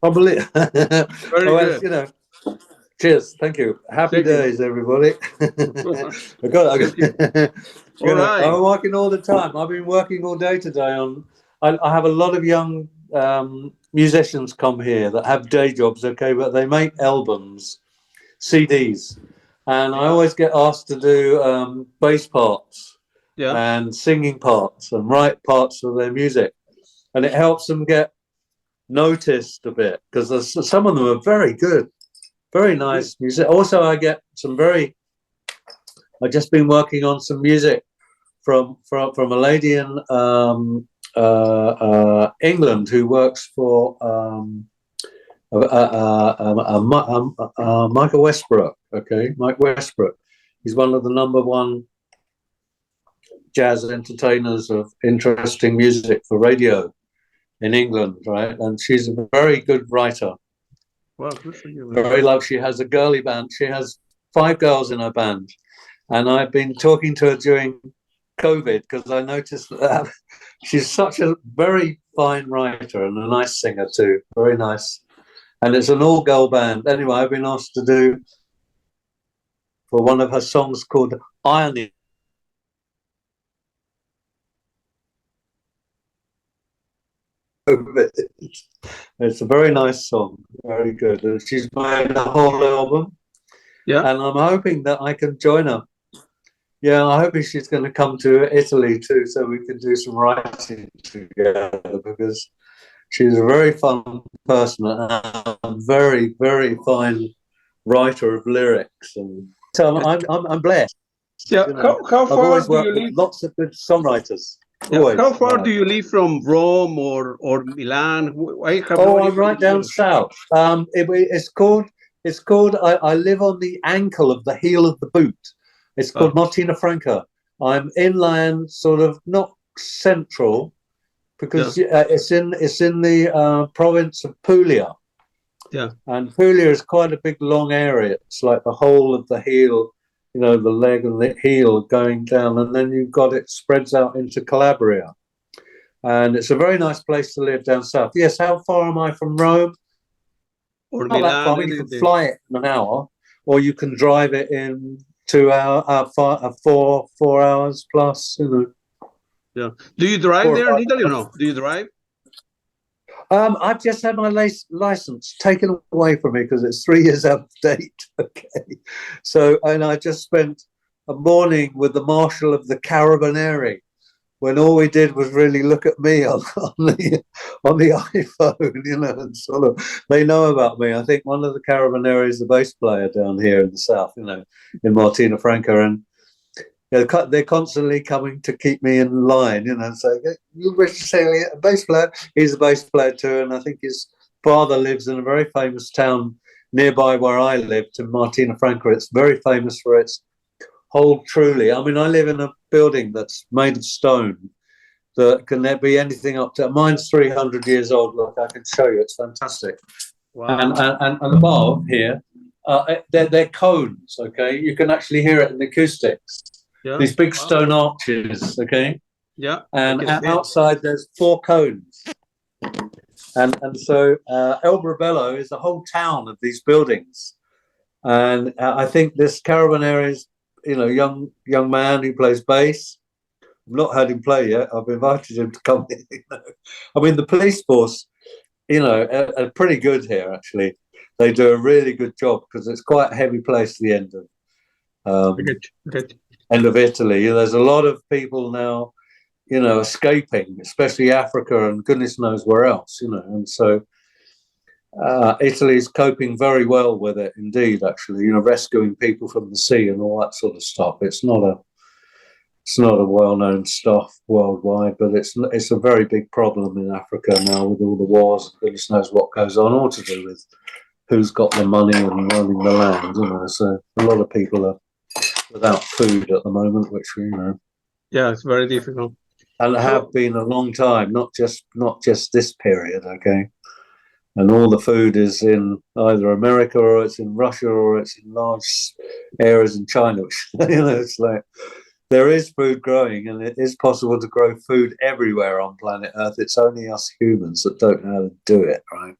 Probably. Very good. You know, Cheers. Thank you. Happy days, everybody. I'm working all the time. I've been working all day today on. I have a lot of young musicians come here that have day jobs, okay, but they make albums, CDs, and I always get asked to do bass parts and singing parts and write parts of their music, and it helps them get noticed a bit because some of them are very good. Very nice music. Also, I get some I've just been working on some music from a lady in England who works for Michael Westbrook. Okay, Mike Westbrook. He's one of the #1 jazz entertainers of interesting music for radio in England, right? And she's a very good writer. Well, good for you. Very love. She has a girly band. She has 5 girls in her band, and I've been talking to her during COVID because I noticed that she's such a very fine writer and a nice singer too. Very nice, and it's an all-girl band. Anyway, I've been asked to do for one of her songs called "Irony." It's a very nice song, very good. And she's made a whole album. Yeah. And I'm hoping that I can join her. Yeah, I'm hoping she's going to come to Italy too, so we can do some writing together because she's a very fun person and a very, very fine writer of lyrics. And so I'm blessed. Yeah. You know, how far do you live? Lots of good songwriters. Yeah. How far do you live from Rome or Milan? I'm right down south. It's called. I live on the ankle of the heel of the boot. It's called Martina Franca. I'm inland, sort of not central, because it's in the province of Puglia. Yeah, and Puglia is quite a big, long area. It's like the whole of the heel. You know, the leg and the heel going down, and then you've got it spreads out into Calabria. And it's a very nice place to live down south. Yes, how far am I from Rome? Or Milan? You can fly it in an hour, or you can drive it in 2 hours, 4 hours plus, you know. Yeah. Do you drive there in Italy or no? Do you drive? I've just had my license taken away from me because it's 3 years out of date. Okay, so and I just spent a morning with the marshal of the Carabinieri, when all we did was really look at me on the iPhone, you know, and sort of they know about me. I think one of the Carabinieri is the bass player down here in the south, you know, in Martina Franca, and they're constantly coming to keep me in line, you know, saying, "You wish to say a bass player?" He's a bass player too, and I think his father lives in a very famous town nearby where I lived, in Martina Franca. It's very famous for its hold truly. I mean, I live in a building that's made of stone. That can there be anything up to? Mine's 300 years old. Look, I can show you. It's fantastic. Wow. And above here, they're cones. Okay, you can actually hear it in the acoustics. Yeah. These big stone arches, okay? Yeah. And outside there's 4 cones. And so El Brabello is a whole town of these buildings. And I think this Carabinieri is, you know, young man who plays bass. I've not heard him play yet. I've invited him to come in. You know. I mean, the police force, you know, are pretty good here, actually. They do a really good job because it's quite a heavy place at the end of Italy. There's a lot of people now, you know, escaping, especially Africa and goodness knows where else, you know. And so Italy's coping very well with it, indeed, actually, you know, rescuing people from the sea and all that sort of stuff. It's not a well-known stuff worldwide, but it's a very big problem in Africa now with all the wars. Goodness knows what goes on, all to do with who's got the money and running the land, you know. So a lot of people are without food at the moment, which, you know, yeah, it's very difficult, and have been a long time, not just this period, okay. And all the food is in either America or it's in Russia or it's in large areas in China, which, you know, it's like there is food growing, and it is possible to grow food everywhere on planet Earth. It's only us humans that don't know how to do it, right?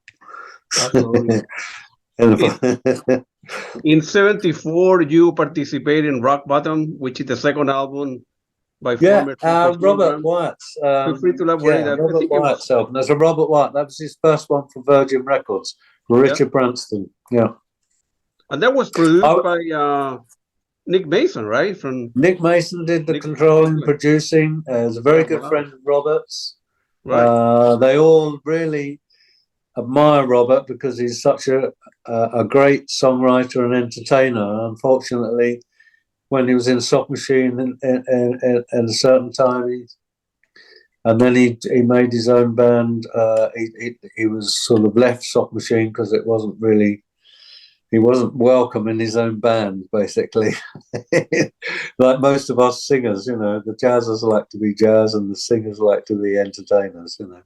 In '74, you participated in Rock Bottom, which is the second album by former Robert Wyatt's. Feel Free to Love Wyatt. Robert Wyatt's album. There's a Robert Wyatt. That was his first one for Virgin Records. Richard Branston. Yeah. And that was produced by Nick Mason, right? From Nick Mason did the controlling, producing. Is a very good friend of Robert's. Right. They all really admire Robert because he's such a great songwriter and entertainer. Unfortunately, when he was in Soft Machine at a certain time, and then he made his own band. He was sort of left Soft Machine because it wasn't really. He wasn't welcome in his own band, basically. Like most of us singers, you know, the jazzers like to be jazz and the singers like to be entertainers, you know.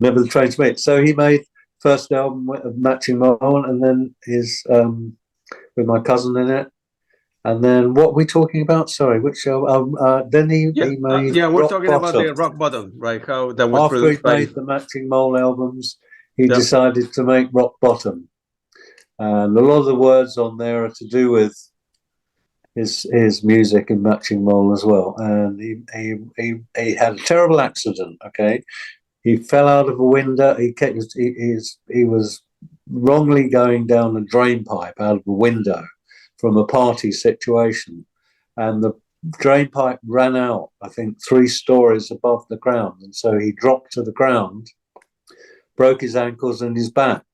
Never the train to meet. So he made first album of Matching Mole, and then his with my cousin in it. And then what are we talking about? Sorry, which album? Then he made we're talking about the Rock Bottom, right? How that was after he made the Matching Mole albums. He decided to make Rock Bottom, and a lot of the words on there are to do with his music and Matching Mole as well. And he had a terrible accident. Okay, he fell out of a window. He was wrongly going down a drain pipe out of a window from a party situation, and the drain pipe ran out, I think 3 stories above the ground, and so he dropped to the ground, broke his ankles and his back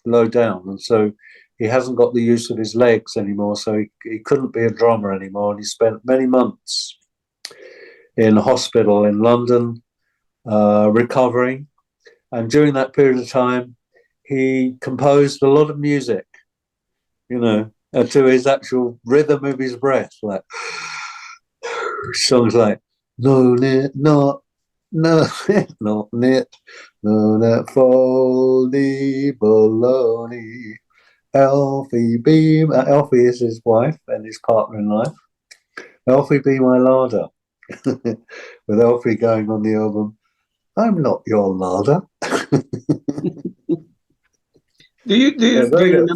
low down, and so he hasn't got the use of his legs anymore, so he couldn't be a drummer anymore, and he spent many months in a hospital in London recovering. And during that period of time he composed a lot of music, you know, to his actual rhythm of his breath, like songs like no net not no not net no net foldy baloney Elfie be Elfie is his wife and his partner in life. Elfie be my larder. With Elfie going on the album, I'm not your larder. Do you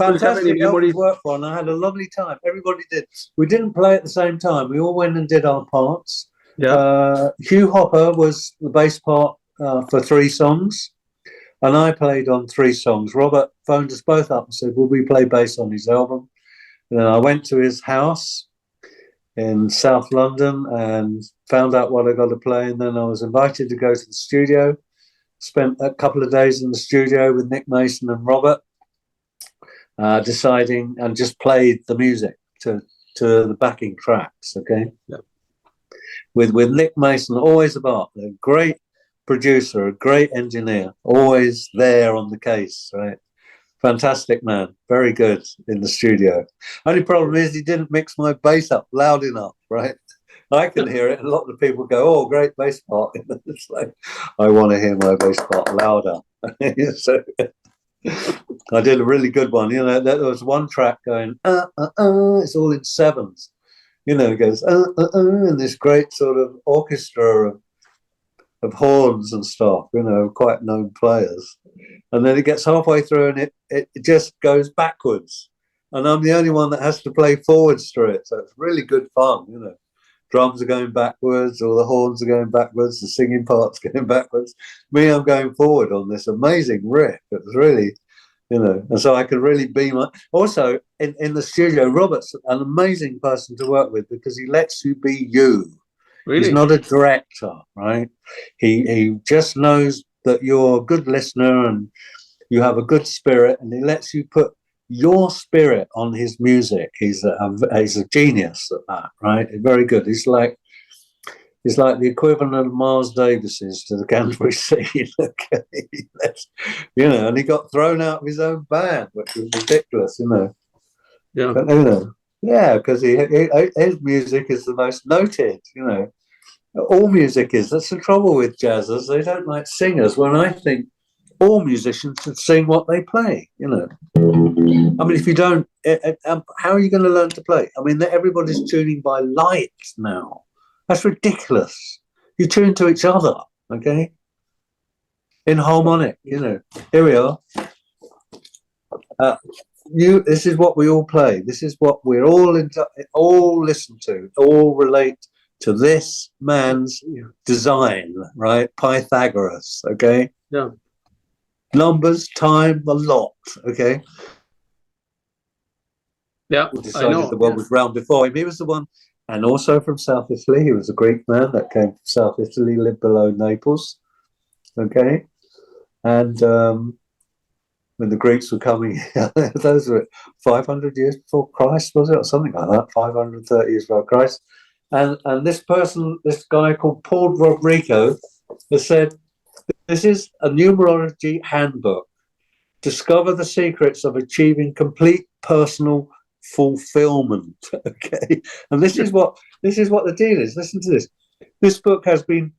fantastic Elfie worked for, and I had a lovely time. Everybody did. We didn't play at the same time. We all went and did our parts. Hugh Hopper was the bass part for 3 songs, and I played on 3 songs. Robert phoned us both up and said, will we play bass on his album? And then I went to his house in South London and found out what I got to play, and then I was invited to go to the studio. Spent a couple of days in the studio with Nick Mason and Robert, deciding, and just played the music to the backing tracks. Okay, with Nick Mason always about, a great producer, a great engineer, always there on the case, right? Fantastic man, very good in the studio. Only problem is he didn't mix my bass up loud enough, right? I can hear it, and a lot of the people go, oh, great bass part. It's like, I want to hear my bass part louder. So I did a really good one. You know, there was one track going, it's all in 7s. You know, it goes, and this great sort of orchestra of horns and stuff, you know, quite known players. And then it gets halfway through and it just goes backwards. And I'm the only one that has to play forwards through it. So it's really good fun, you know. Drums are going backwards, or the horns are going backwards, the singing part's going backwards. Me, I'm going forward on this amazing riff. It was really, you know, and so I could really be my... Also, in the studio, Robert's an amazing person to work with because he lets you be you. Really? He's not a director, right? He just knows that you're a good listener and you have a good spirit, and he lets you put your spirit on his music. He's a genius at that, right? Very good. He's like the equivalent of Miles Davis is to the Canterbury scene. Okay, you know, and he got thrown out of his own band, which was ridiculous, you know. Yeah, but, you know, yeah, because his music is the most noted, you know. All music is. That's the trouble with jazzers. They don't like singers. When I think all musicians should sing what they play, you know. I mean, if you don't, how are you going to learn to play? I mean, everybody's tuning by light now. That's ridiculous. You tune to each other, okay? In harmonic, you know. Here we are. This is what we all play. This is what we're all listen to, all relate to this man's design, right? Pythagoras, okay? Yeah. Numbers, time, a lot, okay? Yeah, We decided the world was round before him. He was the one, and also from South Italy. He was a Greek man that came from South Italy, lived below Naples, okay? And when the Greeks were coming, those were 500 years before Christ, was it? Or something like that, 530 years before Christ. And this person, this guy called Paul Rodrigo, has said, this is a numerology handbook. Discover the secrets of achieving complete personal fulfillment. Okay. And this is what the deal is. Listen to this. This book has been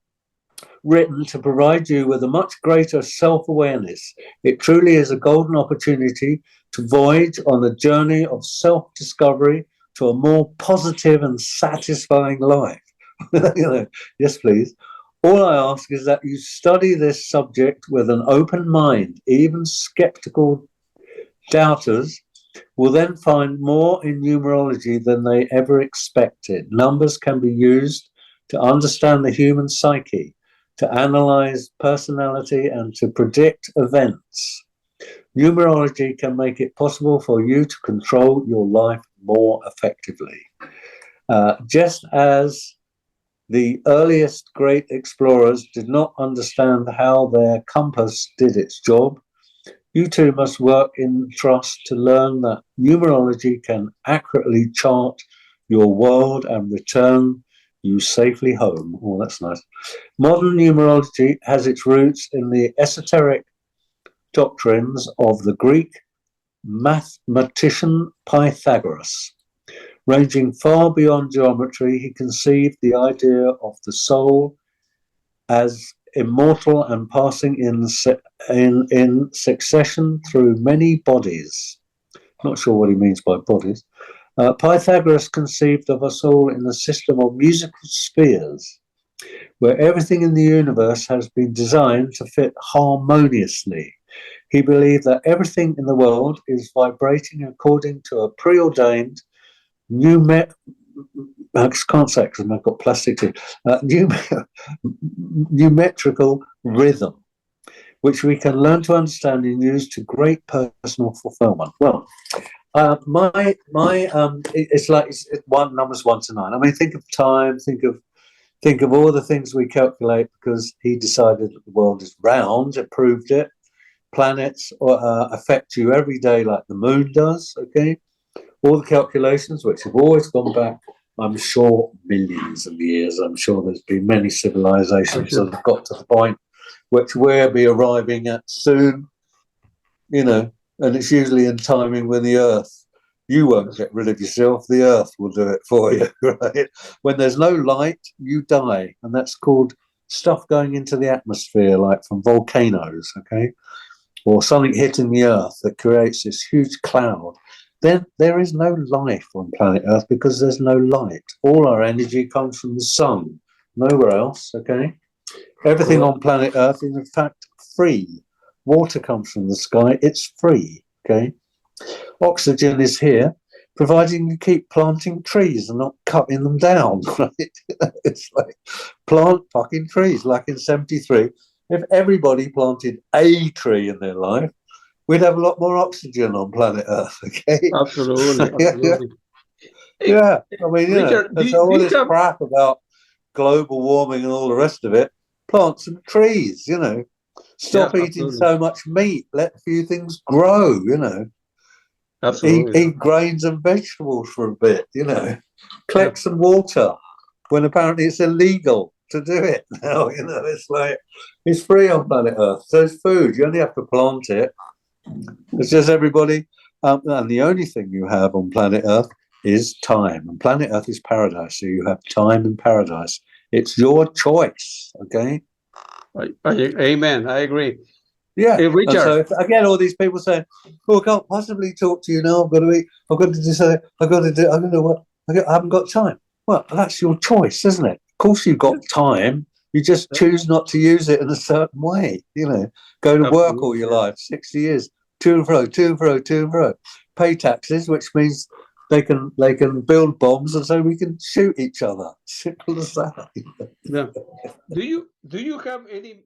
written to provide you with a much greater self-awareness. It truly is a golden opportunity to voyage on a journey of self-discovery to a more positive and satisfying life. Yes, please. All I ask is that you study this subject with an open mind. Even skeptical doubters will then find more in numerology than they ever expected. Numbers can be used to understand the human psyche, to analyze personality, and to predict events. Numerology can make it possible for you to control your life more effectively. Just as the earliest great explorers did not understand how their compass did its job, you too must work in trust to learn that numerology can accurately chart your world and return you safely home. Oh, that's nice. Modern numerology has its roots in the esoteric doctrines of the Greek mathematician Pythagoras. Ranging far beyond geometry, he conceived the idea of the soul as immortal and passing in succession through many bodies. Not sure what he means by bodies. Pythagoras conceived of us all in a system of musical spheres, where everything in the universe has been designed to fit harmoniously. He believed that everything in the world is vibrating according to a preordained I can't say it because I've got plastic teeth. Numerical rhythm, which we can learn to understand and use to great personal fulfillment. Well, it's like it's numbers 1 to 9. I mean, think of time, think of all the things we calculate, because he decided that the world is round. It proved it. Planets affect you every day, like the moon does. Okay, all the calculations, which have always gone back, I'm sure, millions of years. I'm sure there's been many civilizations that have got to the point which we'll be arriving at soon. And it's usually in timing with the Earth. You won't get rid of yourself. The Earth will do it for you, right? When there's no light, you die. And that's called stuff going into the atmosphere, like from volcanoes, okay? Or something hitting the Earth that creates this huge cloud. Then there is no life on planet Earth because there's no light. All our energy comes from the sun, nowhere else, okay? Everything on planet Earth is in fact free. Water comes from the sky, it's free, okay? Oxygen is here, providing you keep planting trees and not cutting them down, right? It's like plant fucking trees, like in 73. If everybody planted a tree in their life, we'd have a lot more oxygen on planet Earth, okay? Absolutely. Yeah, I mean, Richard, there's all this crap about global warming and all the rest of it. Plant some trees, Stop eating so much meat. Let a few things grow, Absolutely. Eat grains and vegetables for a bit, Collect some water when apparently it's illegal to do it now, It's like, it's free on planet Earth. So it's food. You only have to plant it. It's just everybody. And the only thing you have on planet Earth is time. And planet Earth is paradise. So you have time in paradise. It's your choice, okay? Amen. I agree. Yeah. Hey, Richard. And so again, all these people say, "Oh, I can't possibly talk to you now. I've got to eat. I've got to do something. I've got to do. I don't know what. I haven't got time." Well, that's your choice, isn't it? Of course, you've got time. You just choose not to use it in a certain way. Go to work all your life, 60 years, to and fro, to and fro, to and fro. Pay taxes, which means they can build bombs, and so we can shoot each other. Simple as that. Yeah. Do you have any